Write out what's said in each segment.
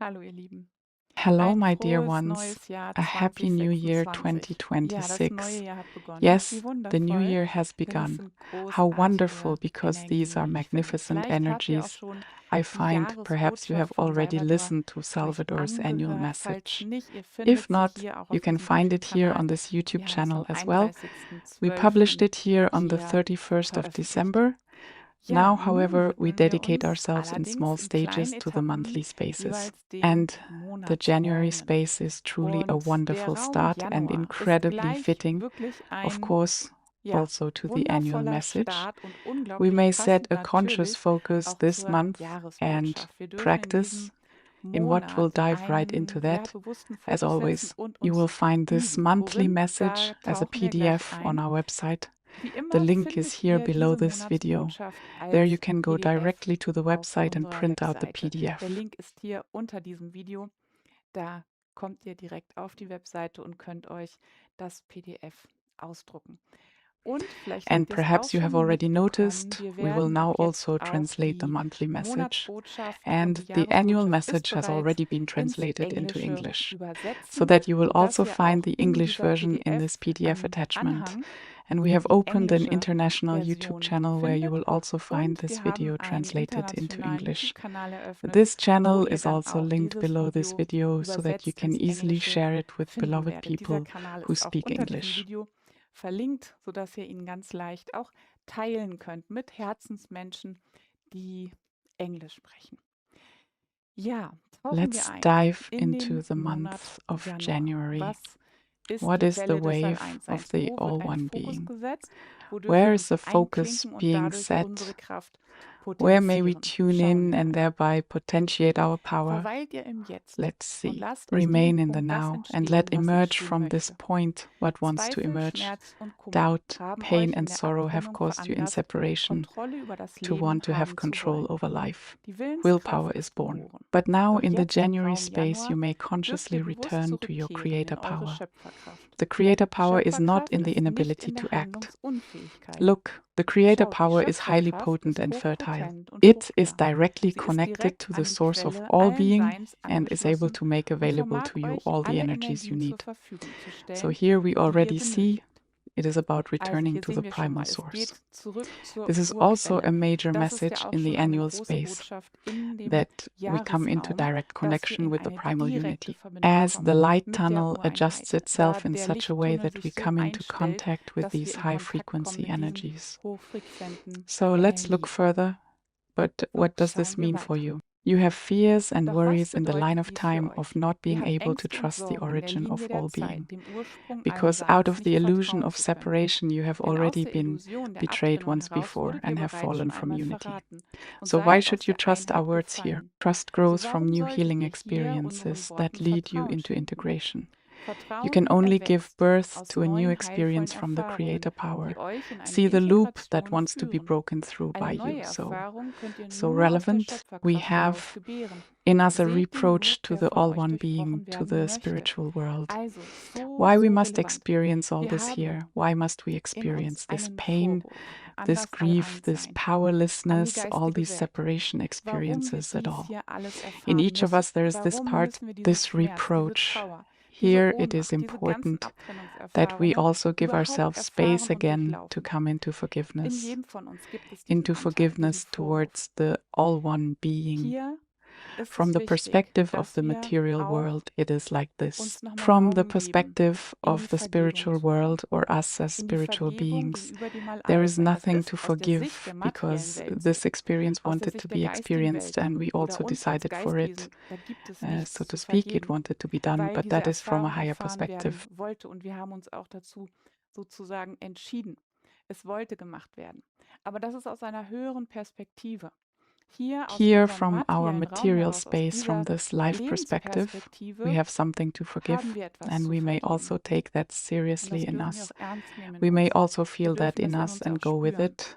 Hallo, ihr Lieben. Hello, Ein my dear frohes ones. neues Jahr A happy new year 2026. Ja, das neue 2026. Jahr hat begonnen. Wie Yes, the new wundervoll, year has denn es begun. sind How wonderful, großartige because these Energien, are wie ich finde. magnificent Vielleicht habt ihr auch energies. schon I die find perhaps you Jahresbotschaft have von already Salvador listened to euch Salvador's annual angehört. Falls message. nicht, ihr If findet sie not, hier auch you auf can diesem find it here YouTube-Kanal. on this YouTube Wir haben es am channel as well. We 31.12. published it here on the hier 31st of veröffentlicht. December. Ja, Now, nun however, we widmen wir dedicate uns ourselves in allerdings small in kleinen stages to the Etappen monthly spaces. jeweils den And the January Monatsräumen. space is truly a Und der wonderful Raum start and Januar ist incredibly gleich fitting, wirklich of ein, course, ja, also to the annual wundervoller message. Start und We unglaublich may set passend a conscious natürlich focus auch this zur month and Jahresbotschaft. Wir dürfen in practice diesem in what will Monat dive right into einen that. bewussten As Fokus setzen always, und you will uns find this üben. monthly Worin? message Da as a tauchen wir gleich PDF on ein. our website. Wie The immer link is findet here ihr below diese this video. Monatsbotschaft There you als can go PDF directly to the auf website and unserer print out the Webseite. Der PDF. Link ist hier unter diesem Video. Da kommt ihr direkt auf die Webseite und könnt euch das PDF ausdrucken. Und vielleicht And habt ihr es auch perhaps you have schon already mitbekommen, noticed, wir we will werden now ab jetzt also auch translate the die monthly message. Monatsbotschaft und And die the annual Jahresbotschaft ist message has bereits already been ins translated into Englische English, so übersetzen, that you will sodass also ihr find auch the in English dieser version in this PDF im attachment. Anhang And we have die opened an englische international YouTube Version channel where you findet. will also find Und this wir haben video einen translated into internationalen English. YouTube-Kanal eröffnet, This wo channel ihr is dann also auch linked dieses below this video so that you übersetzt can ins easily Englische share it with finden beloved werdet. Dieser people Kanal who ist auch speak unter diesem English. Video verlinkt, sodass ihr ihn ganz leicht auch teilen könnt mit Herzensmenschen, die Englisch sprechen. Ja, tauchen wir Let's ein dive in into den the Monat month of Januar. January. Was ist What die is the Welle des wave of Alleinseins? the Wo wird ein All-One Fokus Being? gesetzt? Wo dürfen Where wir is uns the focus einklinken und being dadurch unsere set? Kraft Where may we potenzieren? tune Schauen in wir and mal. thereby potentiate our power? Verweilt ihr im Jetzt Let's und see. lasst aus diesem Remain in the Punkt das now and let entstehen, was emerge entstehen from this möchte. point what wants to Zweifel, emerge. Schmerz und Kummer Doubt, haben pain, euch in and der sorrow have Abtrennung caused you in veranlasst, separation Kontrolle über das to Leben want to have haben zu control wollen. over life. Die Willpower Willenskraft is ist born. geboren. But now Doch in the jetzt im January Raum space, you Januar may dürft consciously ihr bewusst return to your zurückkehren in creator eure power. Schöpferkraft. The creator Die power is not Schöpferkraft in the ist nicht inability in to der act. Handlungsunfähigkeit. Look, the creator Schaut, die power is highly Schöpferkraft potent ist and fertile. hochpotent und It is fruchtbar. directly Sie ist connected direkt to the an die source of Quelle all allen being Seins and is able angeschlossen to make und available vermag to you euch all the alle energies you Energien zur need. Verfügung zu So stellen, here we die ihr already see benötigt. it is about Also returning hier to the sehen wir schon primal mal, es source. geht zurück zur This is also Urquelle. a major Das ist message ja auch in the schon eine annual große space, Botschaft in dem that we come into Jahresraum, direct dass wir connection in with the eine primal direkte unity. Verbindung As the kommen light mit der tunnel adjusts Ureinheit, da itself in der such a way Lichttunnel that we sich so come into einstellt, contact with dass wir these in high Kontakt kommen frequency mit diesen energies. hochfrequenten So let's look Energien. further. But So, what does this schauen wir mean for weiter. you? You have fears and Doch was worries in the line bedeutet of dies für time of euch? not Ihr being habt able to Ängste und trust the Sorgen in der origin Linie of der all Zeit, being. dem Ursprung allen Because out Seins of the nicht illusion vertrauen of zu können. separation, you have Denn aus already der been Illusion der betrayed Abtrennung once heraus before wurdet ihr and have bereits schon fallen from einmal unity. verraten und So why seid aus should you der trust our Einheit words here? gefallen. Trust So grows from warum new solltet healing ihr hier unseren experiences that Worten lead you Vertrauen into schenken? integration. You Vertrauen can only give erwächst birth aus to a new neuen heilvollen experience from the Erfahrungen, creator power. die euch in eine See the loop that Integration wants to be führen. broken through Eine by neue you. Erfahrung könnt ihr So nur aus der relevant. We Schöpferkraft heraus have gebären. in us a Seht den reproach Loop, to der the von All euch One Being, durchbrochen to werden the möchte. spiritual world. Also, Why we so must relevant. experience all Wir this haben here? Why must we in uns experience this einen pain, Vorwurf an this das grief, this Alleinsein, an die powerlessness, all geistige these Welt. separation Warum wir experiences at dies all? hier alles In erfahren each of müssen. us there is this Warum part, müssen wir diesen this Schmerz, diese reproach. Trauer, diese Here it is Ohnmacht, diese ganzen important that we Abtrennungserfahrungen also give überhaupt ourselves erfahren space und again to durchlaufen? come into In forgiveness, jedem von uns gibt es diesen into Anteil, diesen forgiveness Vorwurf. towards the All One Being. Hier ist From es the wichtig, perspective of dass the wir material auch world, it is like this. uns nochmal From the Raum geben, perspective in die of the Vergebung spiritual zu kommen. world or us as In die spiritual Vergebung beings, gegenüber dem there is All-Allsein. Das nothing ist to aus der Sicht der forgive materiellen because Welt this so. experience Aus der wanted Sicht to der be geistigen experienced Welt and we oder also uns als decided for it. Geistwesen, da gibt es nichts So to zu speak, it vergeben, wanted to be done, weil but diese that is from a Erfahrung higher erfahren werden perspective. wollte und wir haben uns auch dazu sozusagen entschieden. Es wollte gemacht werden. Aber das ist aus einer höheren Perspektive. Hier aus Here, unserem from our materiellen Raum material heraus, aus space, from dieser this life perspective, we Lebensperspektive, have something to haben forgive, wir etwas and zu we may vergeben. also take that Und seriously das in dürfen wir us. auch ernst nehmen in We may uns. also Wir feel that dürfen in das in us uns and auch go with spüren. it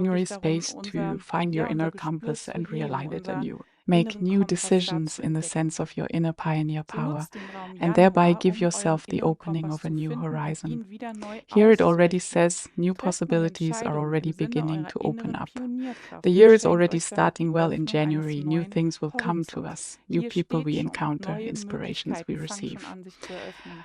January wirklich darum, space to find your unser inner Gespür compass zu and heben, realign it unseren anew. Make inneren new Kompass da decisions zu in the entdecken. sense of your inner pioneer So power, nutzt den Raum and thereby Januar, give um euren yourself the inneren opening Kompass of a zu new finden und horizon. ihn wieder neu Here it already auszurichten. says new Trefft nun possibilities are Entscheidungen already im Sinne beginning eurer to open inneren up. Pionierkraft The und year is schenkt already euch damit die starting well in Öffnung eines January. New neuen things will come to Horizonts. us, new Hier people steht we schon, encounter, neue inspirations we Möglichkeiten fangen schon receive. an, sich zu eröffnen.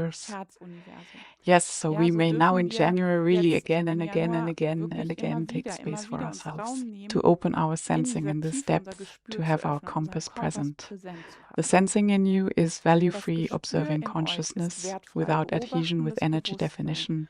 universe. Herzuniversum. Yes, so Ja, we so may now dürfen in wir January really jetzt again im and again and Januar again and wirklich again take immer space for wieder uns ourselves, Raum to nehmen, open our in sensing dieser in this Tiefe unser depth, Gespür to zu have our öffnen, unseren compass Kompass present. präsent zu The haben. sensing in you is Das value-free Gespür observing in euch ist consciousness wertfrei, without adhesion with beobachtendes energy Bewusstsein, definition,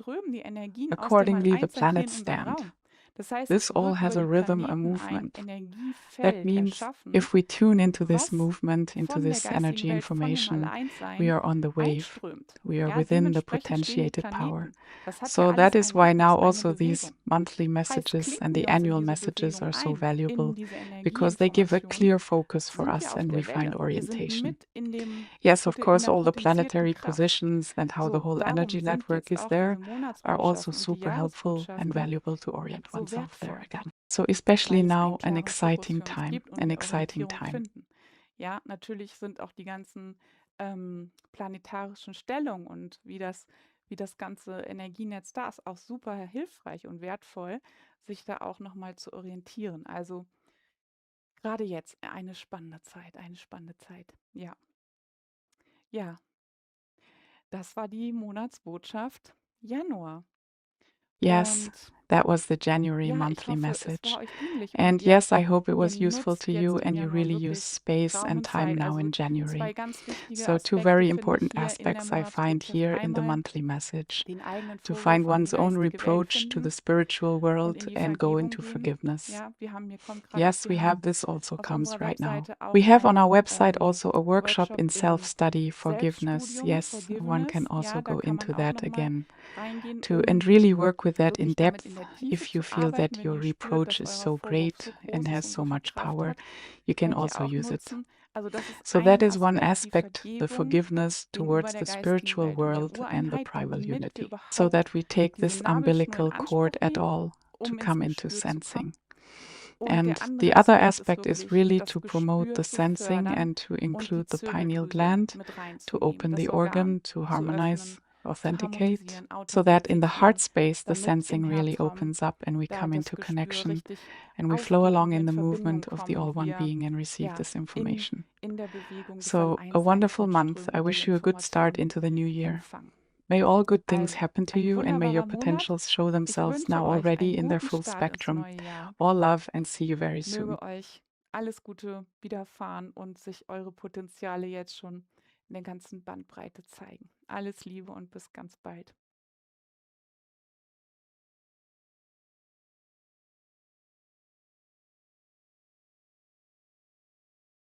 strömen die Energien aus dem Accordingly, the All-Eins hier in planets unseren stand. Raum. Das heißt, This es all wird has über a den rhythm, a Planeten ein movement. That Energiefeld means erschaffen, if we tune into this was movement, into von der this geistigen energy Welt, von dem information, we All-Eins-Sein are on the wave. einströmt. We are Ja, within the dementsprechend stehen die potentiated power. Planeten. Das hat ja So alles that is einen why now Rhythmus, eine also these Bewegung. monthly heißt, messages and klinken the wir uns in annual diese messages Bewegung are so ein, in valuable diese because they give a Energieinformation, clear focus for sind wir us auf and we der find Welle. Wir sind orientation. mit in dem Yes, of in course, der all the potenziierten planetary Kraft. positions and how the So, whole darum energy sind network jetzt is auch diese there are also Monatsbotschaften und die super helpful and Jahresbotschaften valuable to orient so oneself there wertvoll, again. So especially weil es einen now, an klaren Fokus exciting für uns time, gibt und an wir exciting Orientierung time. finden. Ja, natürlich sind auch die ganzen planetarischen Stellungen und wie das ganze Energienetz da ist, auch super hilfreich und wertvoll, sich da auch nochmal zu orientieren. Also gerade jetzt eine spannende Zeit, eine spannende Zeit. Ja, ja, das war die Monatsbotschaft Januar. Yes, Und that was the January ja, ich monthly hoffe, es war message. euch dienlich und And yes, I hope it ihr was useful nutzt to you jetzt im and you Januar really use wirklich space Raum and und time Zeit. now Also in January. 2 ganz wichtige So, two Aspekte very finde ich important hier in der aspects I find Monatsbotschaft. here in the Einmal monthly message den eigenen to find Vorwurf an die one's own geistige Welt reproach to the finden spiritual und in world die and go Vergebung into gehen. forgiveness. Ja, mir kommt gerade auf, Yes, wir we haben have this also auf comes unserer right now. Webseite We auch have on our ein website also a workshop Workshop in in self-study, forgiveness. Selbststudium, Yes, one can Forgiveness. also Ja, da go kann man into auch that nochmal again reingehen, to um and really work with that in wirklich damit in depth. der Tiefe If you zu feel arbeiten, that wenn your ihr spürt, reproach dass is euer so Vorwurf great so and groß ist has und so so viel much Kraft power, hat, you can könnt ihr also auch use it. nutzen. Also das ist So ein that is one Aspekt, die aspect, the Vergebung forgiveness gegenüber towards der the geistigen spiritual Welt und der world and the Ureinheit, primal damit wir unity, so überhaupt that we take diese this Nabelschnur in umbilical Anspruch cord at nehmen, all to um ins come into Gespür zu kommen. sensing. Und And der andere the other Aspekt ist aspect is wirklich, really das to promote Gespür the zu sensing fördern and to und die include the pineal Zirbeldrüse gland, mit to reinzunehmen, open the das Organ organ, to zu harmonize, öffnen, zu authenticate, harmonisieren, so that in the heart authentifizieren, space the damit im sensing really Herzraum opens up and we da come das into Gespür connection richtig and we flow aufgeht und along wir in in the Verbindung movement of the kommen All und One wir Being and receive ja this information. in der Bewegung des So, a Alleinseins wonderful month. mitströmen I und diese wish you a good start Informationen into the new year. empfangen. May all good things Also, happen to ein you and may your wunderbarer Monat. potentials show Ich themselves wünsche now euch already einen in their guten full Start ins spectrum. neue Jahr. All love and see you very soon. Möge euch alles Gute widerfahren und sich eure Potenziale jetzt schon in der ganzen Bandbreite zeigen. Alles Liebe und bis ganz bald.